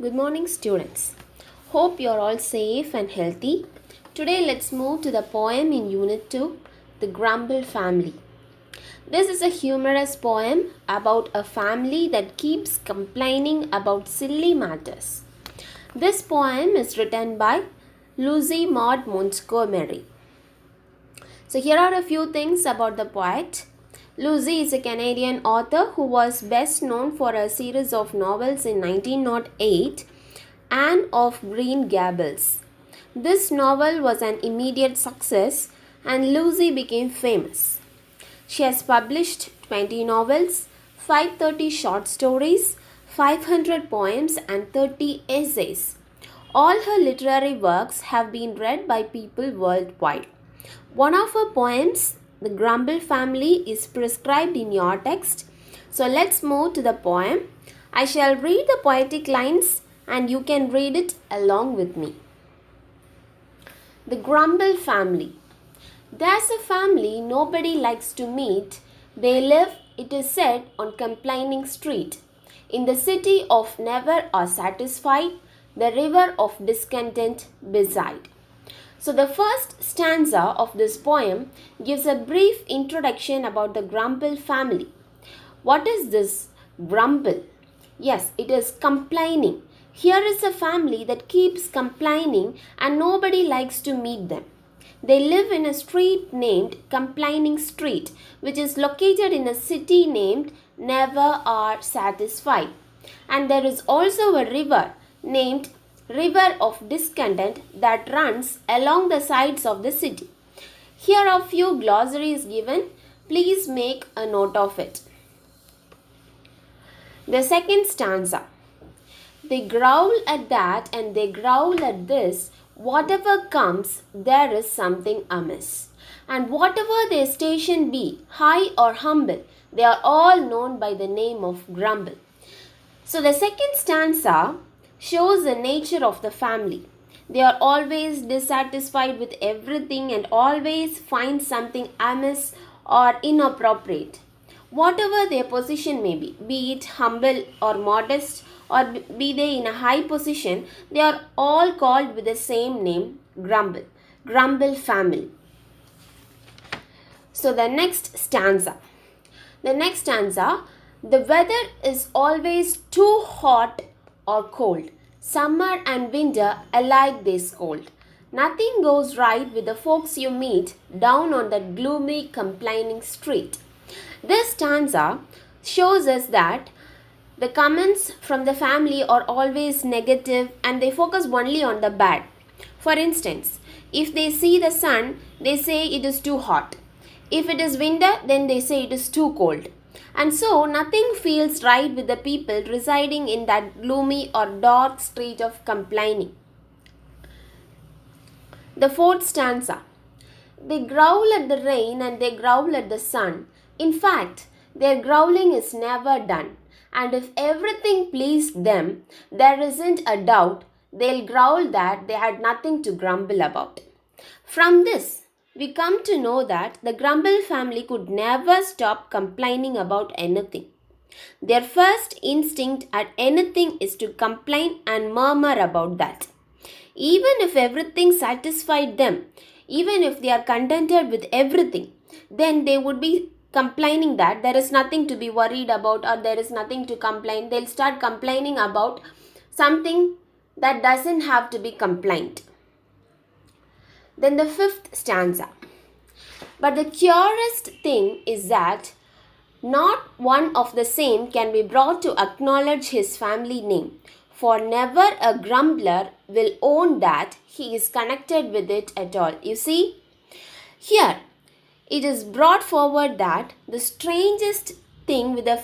Good morning, students. Hope you're all safe and healthy. Today, let's move to the poem in Unit 2, The Grumble Family. This is a humorous poem about a family that keeps complaining about silly matters. This poem is written by Lucy Maud Montgomery. So, here are a few things about the poet. Lucy is a Canadian author who was best known for a series of novels in 1908, Anne of Green Gables. This novel was an immediate success and Lucy became famous. She has published 20 novels, 530 short stories, 500 poems and 30 essays. All her literary works have been read by people worldwide. One of her poems, The Grumble Family, is prescribed in your text. So let's move to the poem. I shall read the poetic lines and you can read it along with me. The Grumble Family. There's a family nobody likes to meet. They live, it is said, on Complaining Street. In the city of never are satisfied, the river of discontent beside. So the first stanza of this poem gives a brief introduction about the Grumble family. What is this grumble? Yes, it is complaining. Here is a family that keeps complaining and nobody likes to meet them. They live in a street named Complaining Street, which is located in a city named Never Are Satisfied. And there is also a river named River of Discontent that runs along the sides of the city. Here are few glossaries given. Please make a note of it. The second stanza. They growl at that and they growl at this. Whatever comes, there is something amiss. And whatever their station be, high or humble, they are all known by the name of grumble. So the second stanza shows the nature of the family. They are always dissatisfied with everything and always find something amiss or inappropriate. Whatever their position may be it humble or modest or be they in a high position, they are all called with the same name, grumble. Grumble family. So the next stanza. The weather is always too hot or cold. Summer and winter alike they scold. Nothing goes right with the folks you meet down on that gloomy, complaining street. This stanza shows us that the comments from the family are always negative and they focus only on the bad. For instance, if they see the sun, they say it is too hot. If it is winter, then they say it is too cold. And so, nothing feels right with the people residing in that gloomy or dark street of complaining. The fourth stanza. They growl at the rain and they growl at the sun. In fact, their growling is never done. And if everything pleased them, there isn't a doubt they'll growl that they had nothing to grumble about. From this, we come to know that the Grumble family could never stop complaining about anything. Their first instinct at anything is to complain and murmur about that. Even if everything satisfied them, even if they are contented with everything, then they would be complaining that there is nothing to be worried about or there is nothing to complain. They'll start complaining about something that doesn't have to be complained. Then the fifth stanza. But the curious thing is that not one of the same can be brought to acknowledge his family name, for never a grumbler will own that he is connected with it at all. You see, here it is brought forward that the strangest thing with the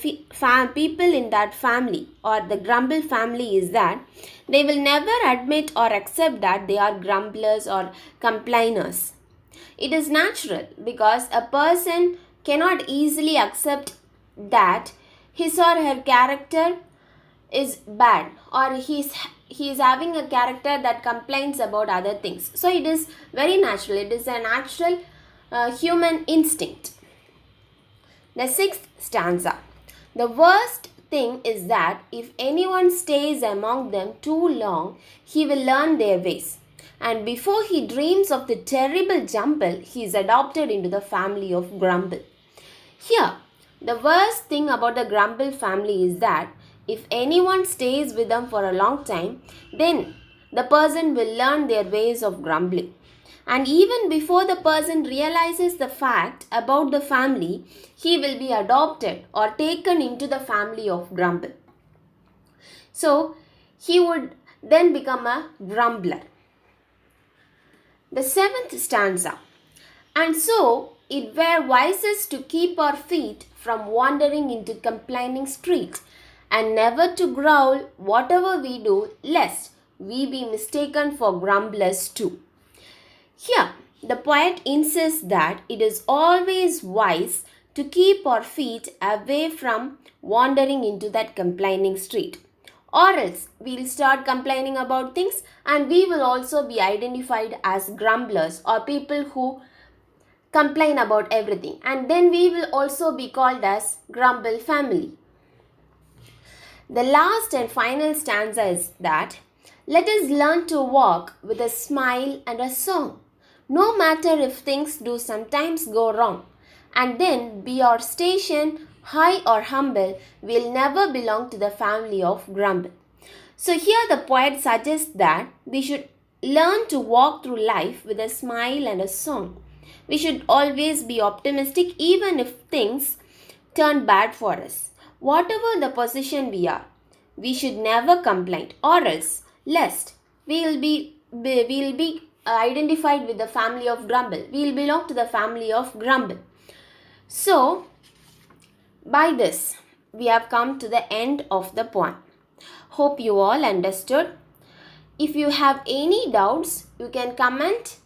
people in that family or the Grumble family is that they will never admit or accept that they are grumblers or complainers. It is natural because a person cannot easily accept that his or her character is bad or he is having a character that complains about other things. So it is very natural. It is a natural human instinct. The sixth stanza. The worst thing is that if anyone stays among them too long, he will learn their ways. And before he dreams of the terrible jumble, he is adopted into the family of Grumble. Here, the worst thing about the Grumble family is that if anyone stays with them for a long time, then the person will learn their ways of grumbling. And even before the person realizes the fact about the family, he will be adopted or taken into the family of Grumble. So, he would then become a grumbler. The 7th stanza. And so, it were wisest to keep our feet from wandering into complaining street, and never to growl whatever we do, lest we be mistaken for grumblers too. Here, the poet insists that it is always wise to keep our feet away from wandering into that complaining street. Or else, we'll start complaining about things and we will also be identified as grumblers or people who complain about everything. And then we will also be called as Grumble Family. The last and final stanza is that, let us learn to walk with a smile and a song, no matter if things do sometimes go wrong, and then be our station high or humble, will never belong to the family of Grumble. So here the poet suggests that we should learn to walk through life with a smile and a song. We should always be optimistic even if things turn bad for us. Whatever the position we are, we should never complain, or else lest we will be identified with the family of Grumble. We will belong to the family of Grumble. So, by this, we have come to the end of the poem. Hope you all understood. If you have any doubts, you can comment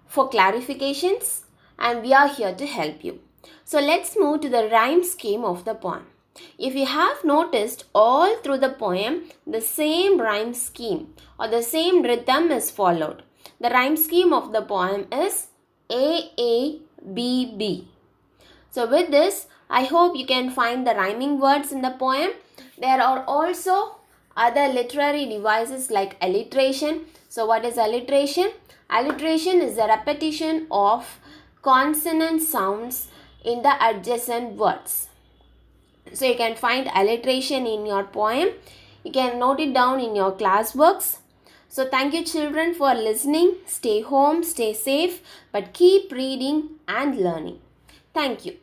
for clarifications and we are here to help you. So let's move to the rhyme scheme of the poem. If you have noticed, all through the poem, the same rhyme scheme or the same rhythm is followed. The rhyme scheme of the poem is A, A, B, B. So with this, I hope you can find the rhyming words in the poem. There are also other literary devices like alliteration. So what is alliteration? Alliteration is the repetition of consonant sounds in the adjacent words. So you can find alliteration in your poem. You can note it down in your class works. So thank you children for listening. Stay home, stay safe, but keep reading and learning. Thank you.